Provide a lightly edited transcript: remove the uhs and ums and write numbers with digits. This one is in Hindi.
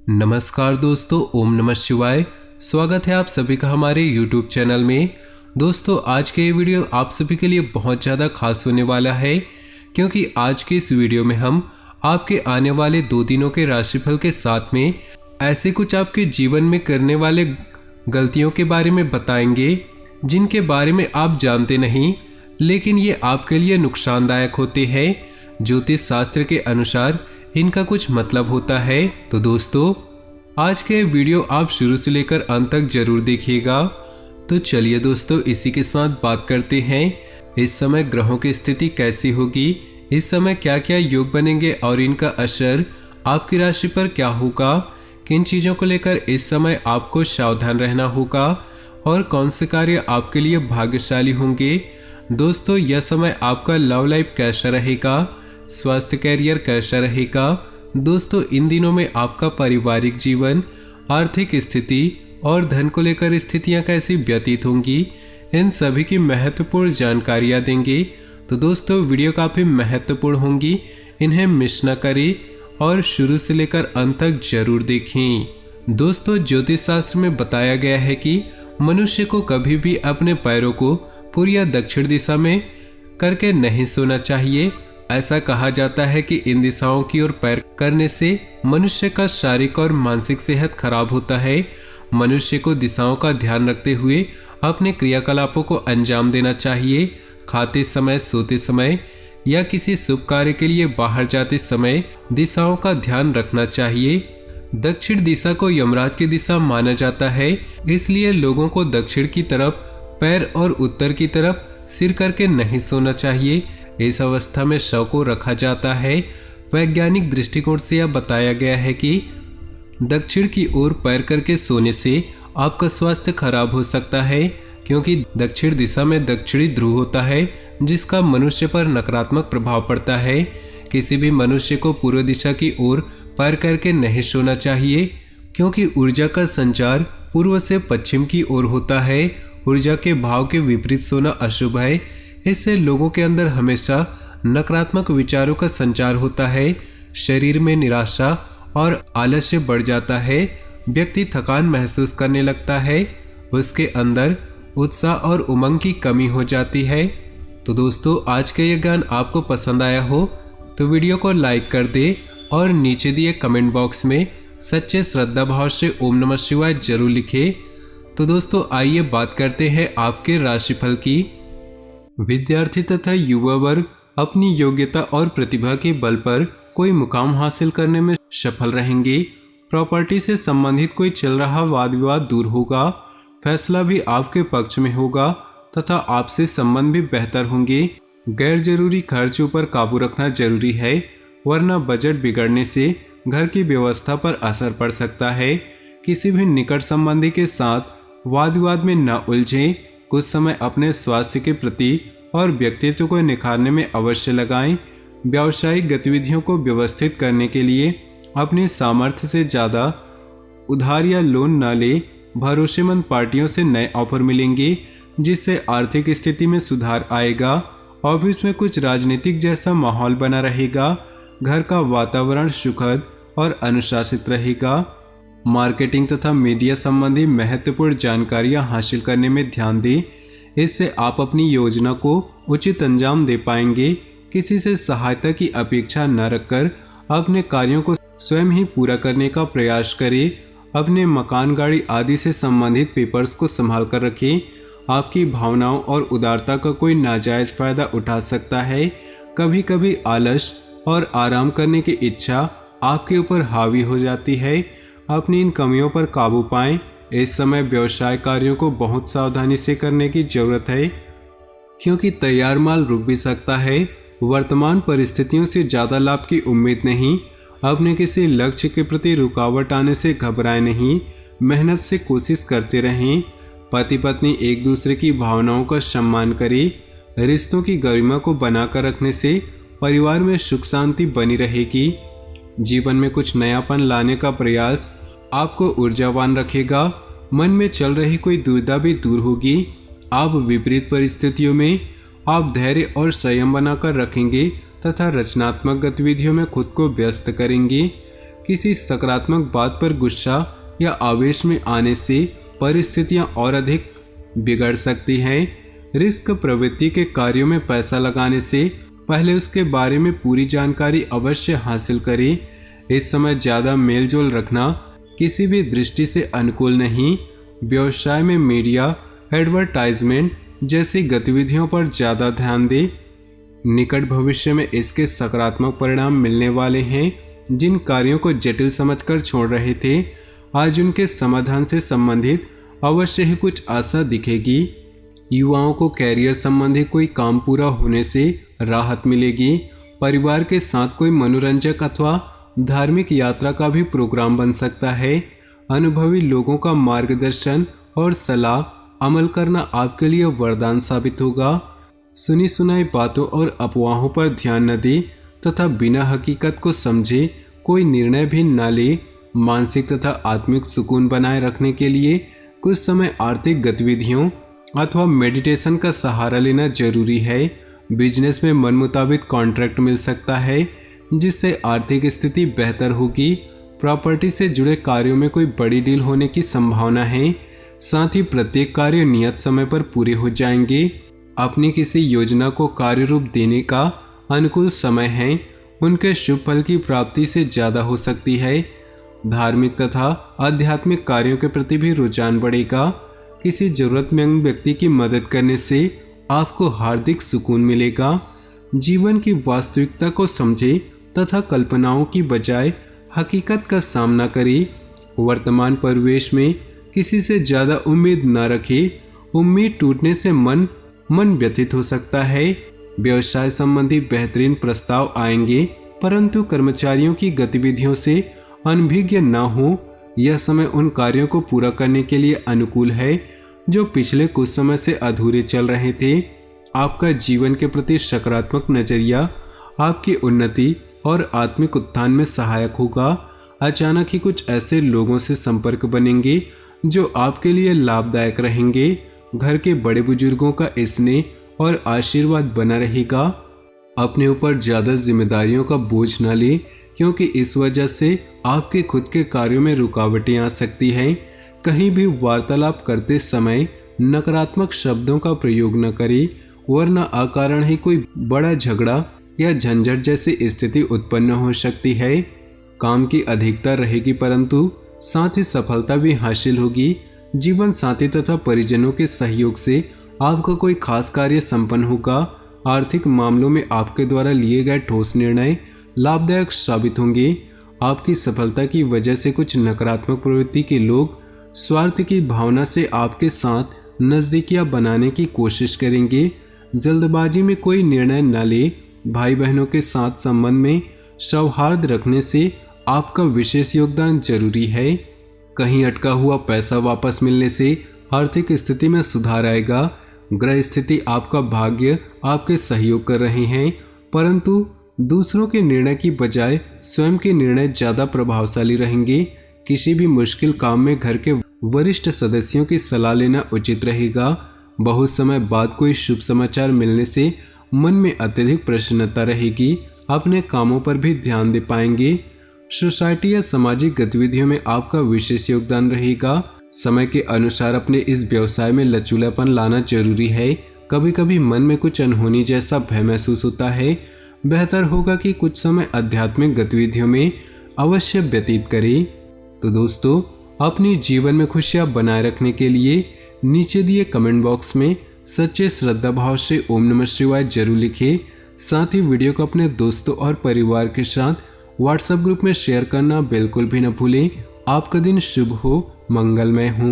नमस्कार दोस्तों, ओम नमः शिवाय। स्वागत है आप सभी का हमारे YouTube चैनल में। दोस्तों, आज के ये वीडियो आप सभी के लिए बहुत ज़्यादा खास होने वाला है, क्योंकि आज के इस वीडियो में हम आपके आने वाले 2 दिनों के राशिफल के साथ में ऐसे कुछ आपके जीवन में करने वाले गलतियों के बारे में बताएंगे जिनके बारे में आप जानते नहीं, लेकिन ये आपके लिए नुकसानदायक होते हैं। ज्योतिष शास्त्र के अनुसार इनका कुछ मतलब होता है। तो दोस्तों, आज के वीडियो आप शुरू से लेकर अंत तक जरूर देखिएगा। तो चलिए दोस्तों, इसी के साथ बात करते हैं इस समय ग्रहों की स्थिति कैसी होगी, इस समय क्या क्या योग बनेंगे और इनका असर आपकी राशि पर क्या होगा, किन चीज़ों को लेकर इस समय आपको सावधान रहना होगा और कौन से कार्य आपके लिए भाग्यशाली होंगे। दोस्तों, यह समय आपका लव लाइफ कैसा रहेगा, स्वास्थ्य कैरियर कैसा रहेगा। दोस्तों, इन दिनों में आपका पारिवारिक जीवन, आर्थिक स्थिति और धन को लेकर स्थितियां कैसी व्यतीत होंगी, इन सभी की महत्वपूर्ण जानकारियां देंगे। तो दोस्तों, वीडियो काफ़ी महत्वपूर्ण होंगी, इन्हें मिस न करें और शुरू से लेकर अंत तक जरूर देखें। दोस्तों, ज्योतिष शास्त्र में बताया गया है कि मनुष्य को कभी भी अपने पैरों को पूर्व या दक्षिण दिशा में करके नहीं सोना चाहिए। ऐसा कहा जाता है कि इन दिशाओं की ओर पैर करने से मनुष्य का शारीरिक और मानसिक सेहत खराब होता है। मनुष्य को दिशाओं का ध्यान रखते हुए अपने क्रियाकलापों को अंजाम देना चाहिए। खाते समय, सोते समय या किसी शुभ कार्य के लिए बाहर जाते समय दिशाओं का ध्यान रखना चाहिए। दक्षिण दिशा को यमराज की दिशा माना जाता है, इसलिए लोगों को दक्षिण की तरफ पैर और उत्तर की तरफ सिर करके नहीं सोना चाहिए। इस अवस्था में शव को रखा जाता है। वैज्ञानिक दृष्टिकोण से यह बताया गया है कि दक्षिण की ओर पैर करके सोने से आपका स्वास्थ्य खराब हो सकता है, क्योंकि दक्षिण दिशा में दक्षिणी ध्रुव होता है जिसका मनुष्य पर नकारात्मक प्रभाव पड़ता है। किसी भी मनुष्य को पूर्व दिशा की ओर पैर करके नहीं सोना चाहिए, क्योंकि ऊर्जा का संचार पूर्व से पश्चिम की ओर होता है। ऊर्जा के भाव के विपरीत सोना अशुभ है। इससे लोगों के अंदर हमेशा नकारात्मक विचारों का संचार होता है। शरीर में निराशा और आलस्य बढ़ जाता है। व्यक्ति थकान महसूस करने लगता है। उसके अंदर उत्साह और उमंग की कमी हो जाती है। तो दोस्तों, आज का यह ज्ञान आपको पसंद आया हो तो वीडियो को लाइक कर दे और नीचे दिए कमेंट बॉक्स में सच्चे श्रद्धा भाव से ओम नमः शिवाय जरूर लिखे। तो दोस्तों, आइए बात करते हैं आपके राशिफल की। विद्यार्थी तथा युवा वर्ग अपनी योग्यता और प्रतिभा के बल पर कोई मुकाम हासिल करने में सफल रहेंगे। प्रॉपर्टी से संबंधित कोई चल रहा वाद विवाद दूर होगा। फैसला भी आपके पक्ष में होगा तथा आपसे संबंध भी बेहतर होंगे। गैर जरूरी खर्च पर काबू रखना जरूरी है, वरना बजट बिगड़ने से घर की व्यवस्था पर असर पड़ सकता है। किसी भी निकट संबंधी के साथ वाद विवाद में न उलझें। कुछ समय अपने स्वास्थ्य के प्रति और व्यक्तित्व को निखारने में अवश्य लगाएं। व्यावसायिक गतिविधियों को व्यवस्थित करने के लिए अपनी सामर्थ्य से ज़्यादा उधार या लोन न लें। भरोसेमंद पार्टियों से नए ऑफर मिलेंगे, जिससे आर्थिक स्थिति में सुधार आएगा। ऑफिस में कुछ राजनीतिक जैसा माहौल बना रहेगा। घर का वातावरण सुखद और अनुशासित रहेगा। मार्केटिंग तथा मीडिया संबंधी महत्वपूर्ण जानकारियां हासिल करने में ध्यान दें। इससे आप अपनी योजना को उचित अंजाम दे पाएंगे। किसी से सहायता की अपेक्षा न रखकर अपने कार्यों को स्वयं ही पूरा करने का प्रयास करें। अपने मकान, गाड़ी आदि से संबंधित पेपर्स को संभाल कर रखें। आपकी भावनाओं और उदारता का कोई नाजायज फायदा उठा सकता है। कभी कभी आलस और आराम करने की इच्छा आपके ऊपर हावी हो जाती है। अपनी इन कमियों पर काबू पाएं। इस समय व्यवसाय कार्यों को बहुत सावधानी से करने की जरूरत है, क्योंकि तैयार माल रुक भी सकता है। वर्तमान परिस्थितियों से ज़्यादा लाभ की उम्मीद नहीं। अपने किसी लक्ष्य के प्रति रुकावट आने से घबराएं नहीं। मेहनत से कोशिश करते रहें। पति पत्नी एक दूसरे की भावनाओं का सम्मान करें। रिश्तों की गरिमा को बनाकर रखने से परिवार में सुख शांति बनी रहेगी। जीवन में कुछ नयापन लाने का प्रयास आपको ऊर्जावान रखेगा। मन में चल रही कोई दुविधा भी दूर होगी। आप विपरीत परिस्थितियों में आप धैर्य और संयम बनाकर रखेंगे तथा रचनात्मक गतिविधियों में खुद को व्यस्त करेंगे। किसी सकारात्मक बात पर गुस्सा या आवेश में आने से परिस्थितियां और अधिक बिगड़ सकती हैं। रिस्क प्रवृत्ति के कार्यों में पैसा लगाने से पहले उसके बारे में पूरी जानकारी अवश्य हासिल करें। इस समय ज़्यादा मेलजोल रखना किसी भी दृष्टि से अनुकूल नहीं। व्यवसाय में मीडिया एडवर्टाइजमेंट जैसी गतिविधियों पर ज़्यादा ध्यान दें। निकट भविष्य में इसके सकारात्मक परिणाम मिलने वाले हैं। जिन कार्यों को जटिल समझकर छोड़ रहे थे, आज उनके समाधान से संबंधित अवश्य ही कुछ आशा दिखेगी। युवाओं को कैरियर संबंधी कोई काम पूरा होने से राहत मिलेगी। परिवार के साथ कोई मनोरंजक अथवा धार्मिक यात्रा का भी प्रोग्राम बन सकता है। अनुभवी लोगों का मार्गदर्शन और सलाह अमल करना आपके लिए वरदान साबित होगा। सुनी सुनाई बातों और अफवाहों पर ध्यान न दें तथा बिना हकीकत को समझे कोई निर्णय भी न ले। मानसिक तथा आत्मिक सुकून बनाए रखने के लिए कुछ समय आर्थिक गतिविधियों अथवा मेडिटेशन का सहारा लेना जरूरी है। बिजनेस में मन मुताबिक कॉन्ट्रैक्ट मिल सकता है जिससे आर्थिक स्थिति बेहतर होगी। प्रॉपर्टी से जुड़े कार्यों में कोई बड़ी डील होने की संभावना है। साथ ही प्रत्येक कार्य नियत समय पर पूरे हो जाएंगे। अपनी किसी योजना को कार्य रूप देने का अनुकूल समय है। उनके शुभ फल की प्राप्ति से ज़्यादा हो सकती है। धार्मिक तथा आध्यात्मिक कार्यों के प्रति भी रुझान बढ़ेगा। किसी जरूरतमंद व्यक्ति की मदद करने से आपको हार्दिक सुकून मिलेगा। जीवन की वास्तविकता को समझे तथा कल्पनाओं की बजाय हकीकत का सामना करें। वर्तमान परिवेश में किसी से ज़्यादा उम्मीद न रखें। उम्मीद टूटने से मन व्यथित हो सकता है। व्यवसाय संबंधी बेहतरीन प्रस्ताव आएंगे, परंतु कर्मचारियों की गतिविधियों से अनभिज्ञ न हो। यह समय उन कार्यों को पूरा करने के लिए अनुकूल है जो पिछले कुछ समय से अधूरे चल रहे थे। आपका जीवन के प्रति सकारात्मक नजरिया आपकी उन्नति और आत्मिक उत्थान में सहायक होगा। अचानक ही कुछ ऐसे लोगों से संपर्क बनेंगे जो आपके लिए लाभदायक रहेंगे। घर के बड़े बुजुर्गों का स्नेह और आशीर्वाद बना रहेगा। अपने ऊपर ज़्यादा जिम्मेदारियों का बोझ न ले, क्योंकि इस वजह से आपके खुद के कार्यों में रुकावटें आ सकती हैं। कहीं भी वार्तालाप करते समय नकारात्मक शब्दों का प्रयोग न करें, वरना अकारण ही कोई बड़ा झगड़ा या झंझट जैसी स्थिति उत्पन्न हो सकती है। काम की अधिकता रहेगी, परंतु साथ ही सफलता भी हासिल होगी। जीवन साथी तथा परिजनों के सहयोग से आपका कोई खास कार्य संपन्न होगा। आर्थिक मामलों में आपके द्वारा लिए गए ठोस निर्णय लाभदायक साबित होंगे। आपकी सफलता की वजह से कुछ नकारात्मक प्रवृत्ति के लोग स्वार्थ की भावना से आपके साथ नजदीकियां बनाने की कोशिश करेंगे। जल्दबाजी में कोई निर्णय न ले। भाई बहनों के साथ संबंध में सौहार्द रखने से आपका विशेष योगदान जरूरी है। कहीं अटका हुआ पैसा वापस मिलने से आर्थिक स्थिति में सुधार आएगा। ग्रह स्थिति आपका भाग्य आपके सहयोग कर रहे हैं, परंतु दूसरों के निर्णय की बजाय स्वयं के निर्णय ज़्यादा प्रभावशाली रहेंगे। किसी भी मुश्किल काम में घर के वरिष्ठ सदस्यों की सलाह लेना उचित रहेगा। बहुत समय बाद कोई शुभ समाचार मिलने से मन में अत्यधिक प्रसन्नता रहेगी। अपने कामों पर भी ध्यान दे पाएंगे। सोसाइटी या सामाजिक गतिविधियों में आपका विशेष योगदान रहेगा। समय के अनुसार अपने इस व्यवसाय में लचीलापन लाना जरूरी है। कभी कभी मन में कुछ अनहोनी जैसा भय महसूस होता है। बेहतर होगा कि कुछ समय आध्यात्मिक गतिविधियों में अवश्य व्यतीत करें। तो दोस्तों, अपने जीवन में खुशियां बनाए रखने के लिए नीचे दिए कमेंट बॉक्स में सच्चे श्रद्धा भाव से ओम नमः शिवाय जरूर लिखें। साथ ही वीडियो को अपने दोस्तों और परिवार के साथ व्हाट्सएप ग्रुप में शेयर करना बिल्कुल भी न भूलें। आपका दिन शुभ हो, मंगलमय हो।